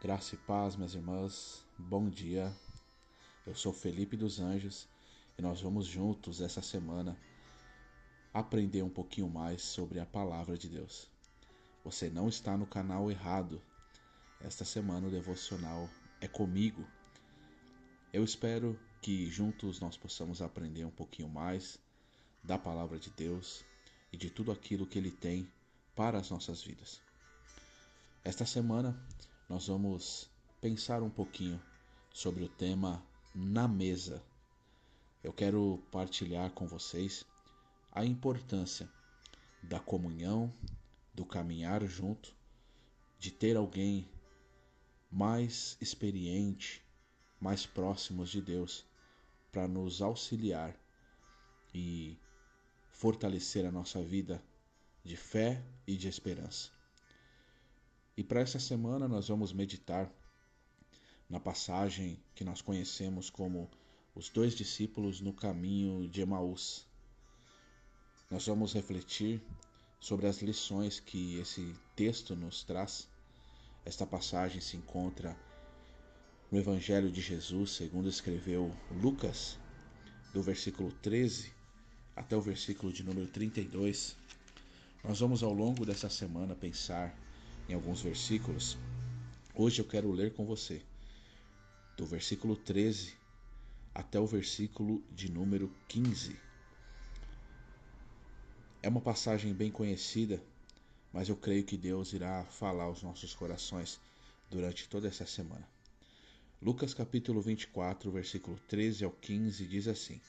Graça e paz, minhas irmãs. Bom dia. Eu sou Felipe dos Anjos e nós vamos juntos essa semana aprender um pouquinho mais sobre a palavra de Deus. Você não está no canal errado. Esta semana o devocional é comigo. Eu espero que juntos nós possamos aprender um pouquinho mais da palavra de Deus e de tudo aquilo que Ele tem para as nossas vidas. Esta semana nós vamos pensar um pouquinho sobre o tema na mesa. Eu quero partilhar com vocês a importância da comunhão, do caminhar junto, de ter alguém mais experiente, mais próximos de Deus, para nos auxiliar e fortalecer a nossa vida de fé e de esperança. E para essa semana nós vamos meditar na passagem que nós conhecemos como os dois discípulos no caminho de Emaús. Nós vamos refletir sobre as lições que esse texto nos traz. Esta passagem se encontra no Evangelho de Jesus, segundo escreveu Lucas, do versículo 13 até o versículo de número 32. Nós vamos ao longo dessa semana pensar em alguns versículos. Hoje eu quero ler com você do versículo 13 até o versículo de número 15. É uma passagem bem conhecida, mas eu creio que Deus irá falar aos nossos corações durante toda essa semana. Lucas capítulo 24, versículo 13 ao 15 diz assim: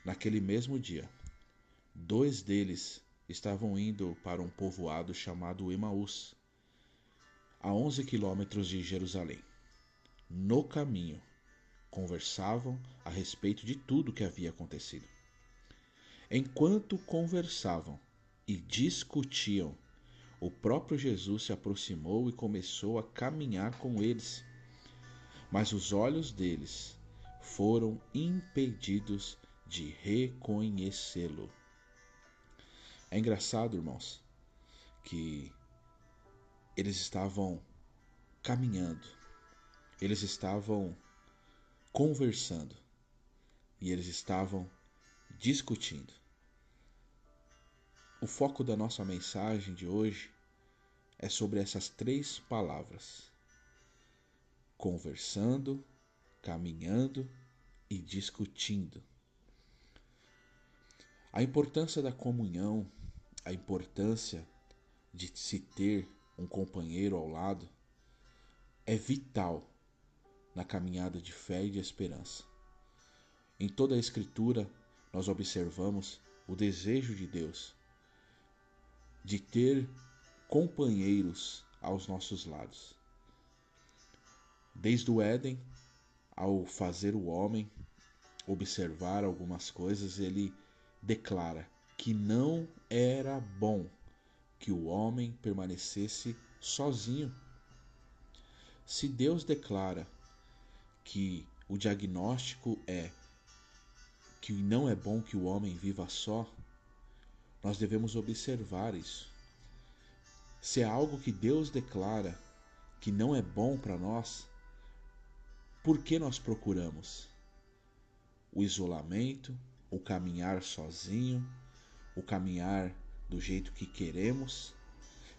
Naquele mesmo dia, dois deles estavam indo para um povoado chamado Emaús, a 11 quilômetros de Jerusalém. No caminho, conversavam a respeito de tudo o que havia acontecido. Enquanto conversavam e discutiam, o próprio Jesus se aproximou e começou a caminhar com eles. Mas os olhos deles foram impedidos de reconhecê-lo. É engraçado, irmãos, que eles estavam caminhando, eles estavam conversando e eles estavam discutindo. O foco da nossa mensagem de hoje é sobre essas três palavras: conversando, caminhando e discutindo. A importância da comunhão, a importância de se ter um companheiro ao lado é vital na caminhada de fé e de esperança. Em toda a Escritura, nós observamos o desejo de Deus de ter companheiros aos nossos lados. Desde o Éden, ao fazer o homem observar algumas coisas, ele declara que não era bom que o homem permanecesse sozinho. Se Deus declara que o diagnóstico é que não é bom que o homem viva só, nós devemos observar isso. Se é algo que Deus declara que não é bom para nós, por que nós procuramos o isolamento, o caminhar sozinho, o caminhar do jeito que queremos?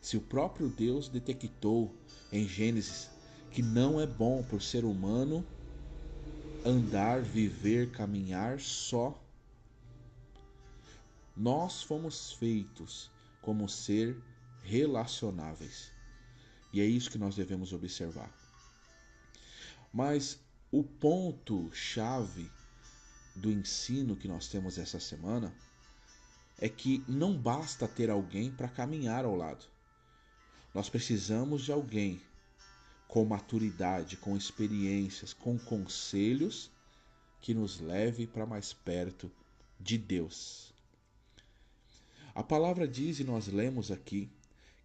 Se o próprio Deus detectou em Gênesis que não é bom para o ser humano andar, viver, caminhar só, nós fomos feitos como ser relacionáveis. E é isso que nós devemos observar. Mas o ponto-chave do ensino que nós temos essa semana é que não basta ter alguém para caminhar ao lado. Nós precisamos de alguém com maturidade, com experiências, com conselhos que nos leve para mais perto de Deus. A palavra diz, e nós lemos aqui,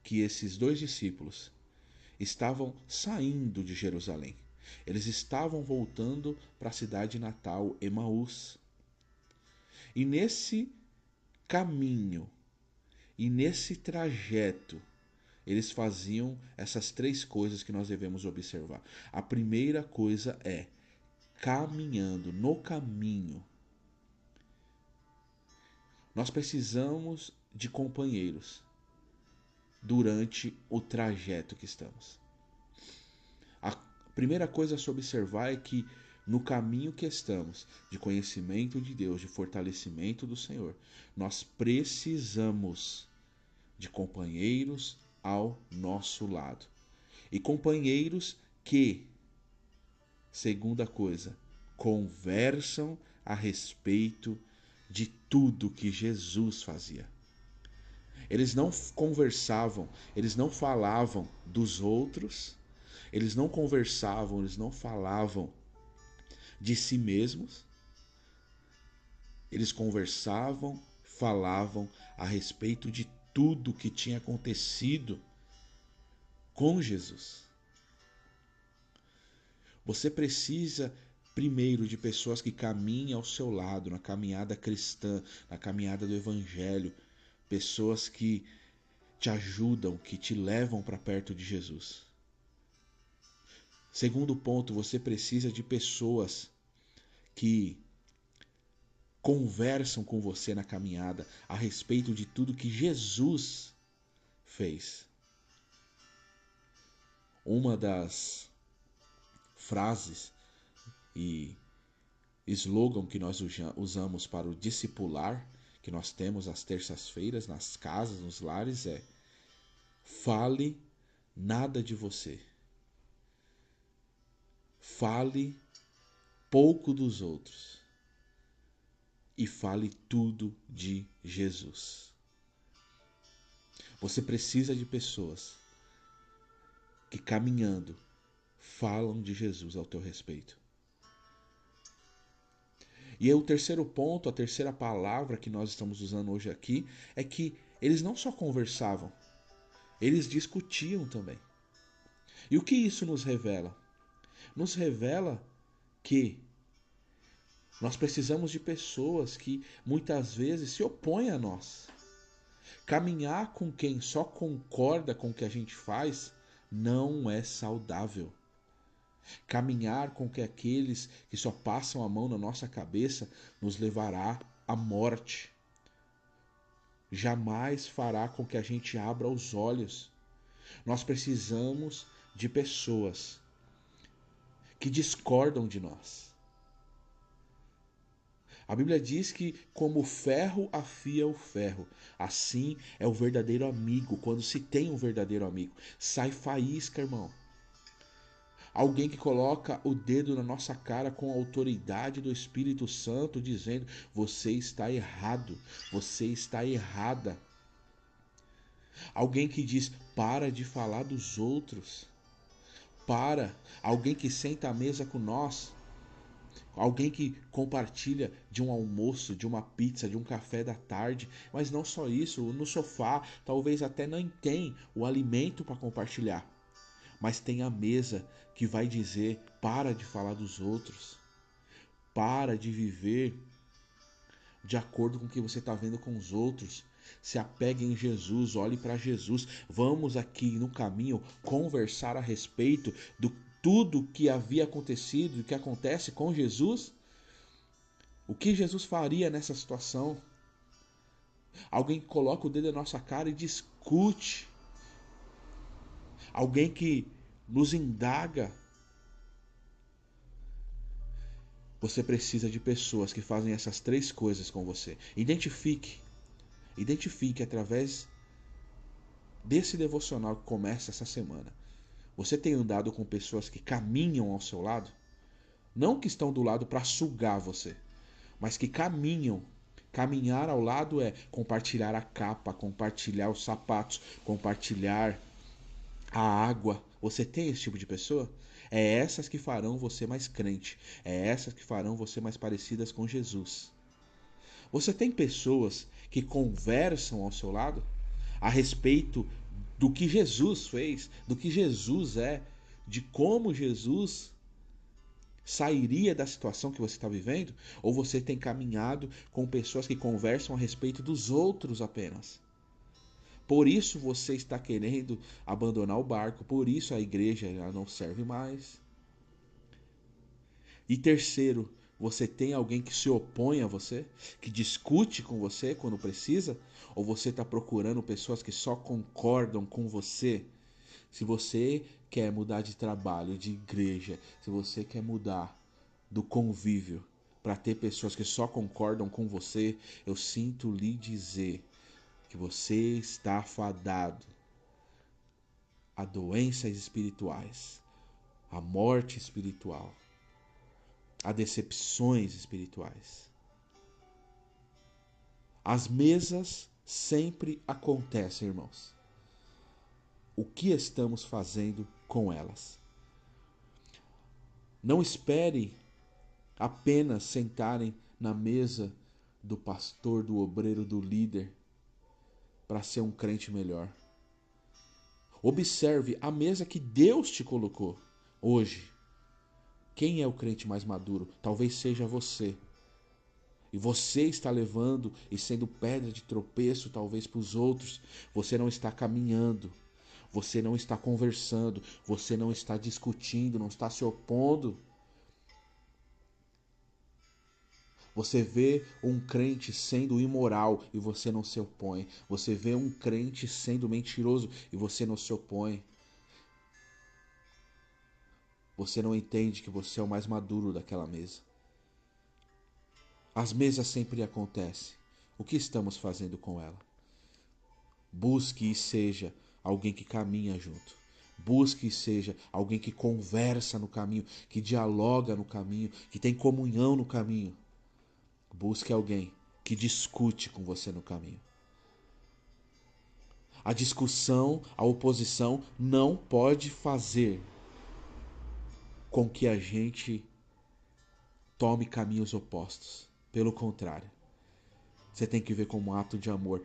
que esses dois discípulos estavam saindo de Jerusalém. Eles estavam voltando para a cidade natal, Emaús. E nesse caminho, e nesse trajeto, eles faziam essas três coisas que nós devemos observar. A primeira coisa é caminhando, no caminho. Nós precisamos de companheiros durante o trajeto que estamos. A primeira coisa a se observar é que no caminho que estamos, de conhecimento de Deus, de fortalecimento do Senhor, nós precisamos de companheiros ao nosso lado. E companheiros que, segunda coisa, conversam a respeito de tudo que Jesus fazia. Eles não conversavam, eles não falavam dos outros, eles não conversavam, eles não falavam de si mesmos. Eles conversavam, falavam a respeito de tudo que tinha acontecido com Jesus. Você precisa primeiro de pessoas que caminhem ao seu lado, na caminhada cristã, na caminhada do evangelho, pessoas que te ajudam, que te levam para perto de Jesus. Segundo ponto, você precisa de pessoas que conversam com você na caminhada a respeito de tudo que Jesus fez. Uma das frases e slogan que nós usamos para o discipular, que nós temos às terças-feiras nas casas, nos lares, é: fale nada de você. Fale pouco dos outros. E fale tudo de Jesus. Você precisa de pessoas que, caminhando, falam de Jesus ao teu respeito. E aí, o terceiro ponto, a terceira palavra que nós estamos usando hoje aqui, é que eles não só conversavam, eles discutiam também. E o que isso nos revela? Nos revela que nós precisamos de pessoas que muitas vezes se opõem a nós. Caminhar com quem só concorda com o que a gente faz não é saudável. Caminhar com que aqueles que só passam a mão na nossa cabeça nos levará à morte. Jamais fará com que a gente abra os olhos. Nós precisamos de pessoas que discordam de nós. A Bíblia diz que como o ferro afia o ferro, assim é o verdadeiro amigo, quando se tem um verdadeiro amigo. Sai faísca, irmão. Alguém que coloca o dedo na nossa cara com a autoridade do Espírito Santo, dizendo: você está errado, você está errada. Alguém que diz: para de falar dos outros. Para. Alguém que senta à mesa com nós. Alguém que compartilha de um almoço, de uma pizza, de um café da tarde. Mas não só isso, no sofá talvez até nem tem o alimento para compartilhar. Mas tem a mesa que vai dizer: para de falar dos outros. Para de viver de acordo com o que você está vendo com os outros. Se apegue em Jesus, olhe para Jesus. Vamos aqui no caminho conversar a respeito do tudo que havia acontecido, o que acontece com Jesus. O que Jesus faria nessa situação? Alguém que coloca o dedo na nossa cara e discute. Alguém que nos indaga. Você precisa de pessoas que fazem essas três coisas com você. Identifique através desse devocional que começa essa semana. Você tem andado com pessoas que caminham ao seu lado? Não que estão do lado para sugar você, mas que caminham. Caminhar ao lado é compartilhar a capa, compartilhar os sapatos, compartilhar a água. Você tem esse tipo de pessoa? É essas que farão você mais crente. É essas que farão você mais parecidas com Jesus. Você tem pessoas que conversam ao seu lado a respeito do que Jesus fez, do que Jesus é, de como Jesus sairia da situação que você está vivendo? Ou você tem caminhado com pessoas que conversam a respeito dos outros apenas? Por isso você está querendo abandonar o barco, por isso a igreja já não serve mais. E terceiro, você tem alguém que se opõe a você, que discute com você quando precisa? Ou você está procurando pessoas que só concordam com você? Se você quer mudar de trabalho, de igreja, se você quer mudar do convívio para ter pessoas que só concordam com você, eu sinto lhe dizer que você está fadado a doenças espirituais, a morte espiritual, a decepções espirituais. As mesas sempre acontecem, irmãos. O que estamos fazendo com elas? Não espere apenas sentarem na mesa do pastor, do obreiro, do líder para ser um crente melhor. Observe a mesa que Deus te colocou hoje. Quem é o crente mais maduro? Talvez seja você. E você está levando e sendo pedra de tropeço talvez para os outros. Você não está caminhando. Você não está conversando. Você não está discutindo, não está se opondo. Você vê um crente sendo imoral e você não se opõe. Você vê um crente sendo mentiroso e você não se opõe. Você não entende que você é o mais maduro daquela mesa. As mesas sempre acontecem. O que estamos fazendo com ela? Busque e seja alguém que caminha junto. Busque e seja alguém que conversa no caminho, que dialoga no caminho, que tem comunhão no caminho. Busque alguém que discute com você no caminho. A discussão, a oposição não pode fazer com que a gente tome caminhos opostos. Pelo contrário, você tem que ver como um ato de amor.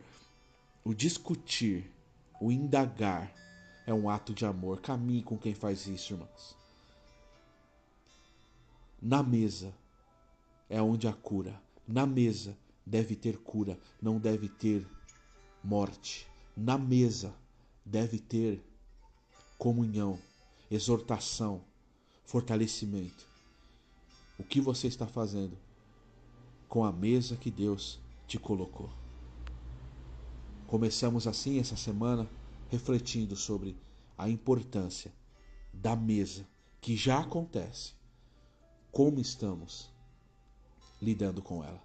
O discutir, o indagar é um ato de amor. Caminhe com quem faz isso, irmãos. Na mesa é onde há cura. Na mesa deve ter cura, não deve ter morte. Na mesa deve ter comunhão, exortação, fortalecimento. O que você está fazendo com a mesa que Deus te colocou? Começamos assim essa semana refletindo sobre a importância da mesa que já acontece. Como estamos lidando com ela?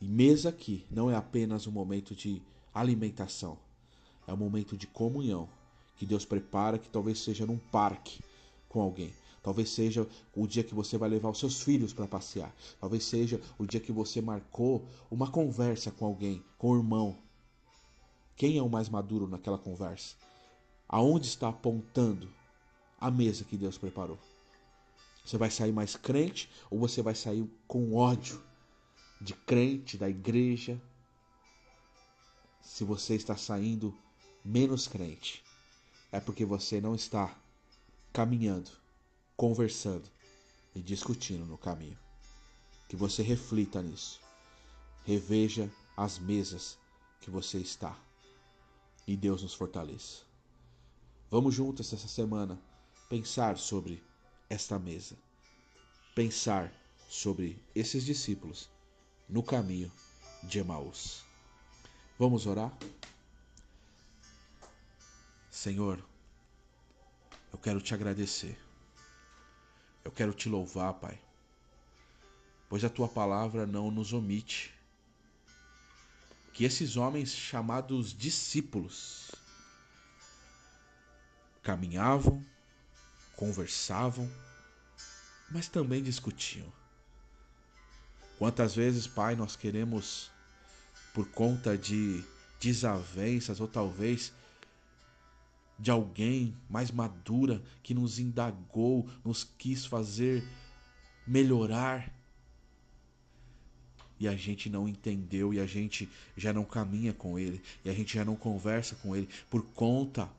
E mesa aqui não é apenas um momento de alimentação, é um momento de comunhão que Deus prepara, que talvez seja num parque com alguém. Talvez seja o dia que você vai levar os seus filhos para passear. Talvez seja o dia que você marcou uma conversa com alguém, com o irmão. Quem é o mais maduro naquela conversa? Aonde está apontando a mesa que Deus preparou? Você vai sair mais crente ou você vai sair com ódio de crente, da igreja? Se você está saindo menos crente, é porque você não está caminhando, conversando e discutindo no caminho. Que você reflita nisso. Reveja as mesas que você está. E Deus nos fortaleça. Vamos juntos essa semana pensar sobre esta mesa. Pensar sobre esses discípulos no caminho de Emaús. Vamos orar? Senhor, eu quero te agradecer. Eu quero te louvar, Pai, pois a tua palavra não nos omite. Que esses homens chamados discípulos caminhavam, conversavam, mas também discutiam. Quantas vezes, Pai, nós queremos, por conta de desavenças ou talvez de alguém mais madura que nos indagou, nos quis fazer melhorar, e a gente não entendeu, e a gente já não caminha com ele, e a gente já não conversa com ele, por conta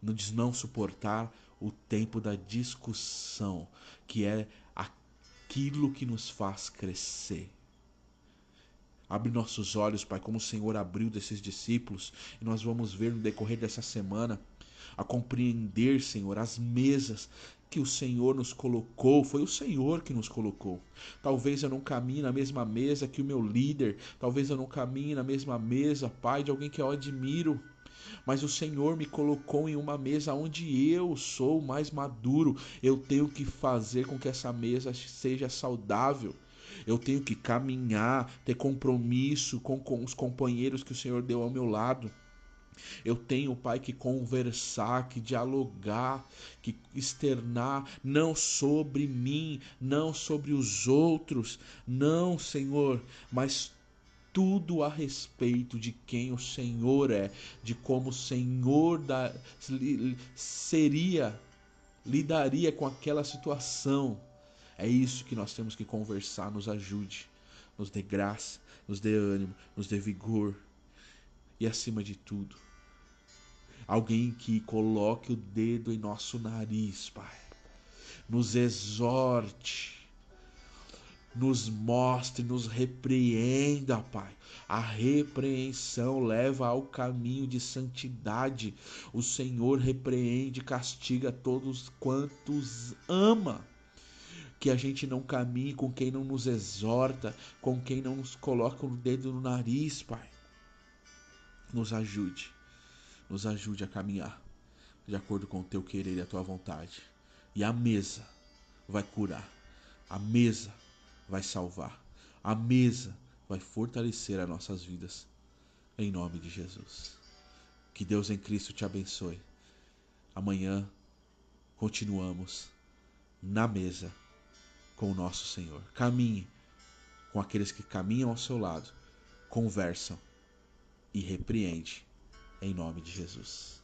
de não suportar o tempo da discussão, que é aquilo que nos faz crescer. Abre nossos olhos, Pai, como o Senhor abriu desses discípulos. E nós vamos ver no decorrer dessa semana a compreender, Senhor, as mesas que o Senhor nos colocou. Foi o Senhor que nos colocou. Talvez eu não caminhe na mesma mesa que o meu líder. Talvez eu não caminhe na mesma mesa, Pai, de alguém que eu admiro. Mas o Senhor me colocou em uma mesa onde eu sou mais maduro. Eu tenho que fazer com que essa mesa seja saudável. Eu tenho que caminhar, ter compromisso com os companheiros que o Senhor deu ao meu lado. Eu tenho, Pai, que conversar, que dialogar, que externar, não sobre mim, não sobre os outros, não, Senhor, mas tudo a respeito de quem o Senhor é, de como o Senhor lidaria com aquela situação. É isso que nós temos que conversar. Nos ajude, nos dê graça, nos dê ânimo, nos dê vigor e, acima de tudo, alguém que coloque o dedo em nosso nariz, Pai, nos exorte, nos mostre, nos repreenda, Pai. A repreensão leva ao caminho de santidade. O Senhor repreende e castiga todos quantos ama. Que a gente não caminhe com quem não nos exorta, com quem não nos coloca o dedo no nariz, Pai. Nos ajude a caminhar de acordo com o teu querer e a tua vontade. E a mesa vai curar, a mesa vai salvar, a mesa vai fortalecer as nossas vidas, em nome de Jesus. Que Deus em Cristo te abençoe. Amanhã continuamos na mesa com o nosso Senhor. Caminhe com aqueles que caminham ao seu lado, conversam e repreende em nome de Jesus.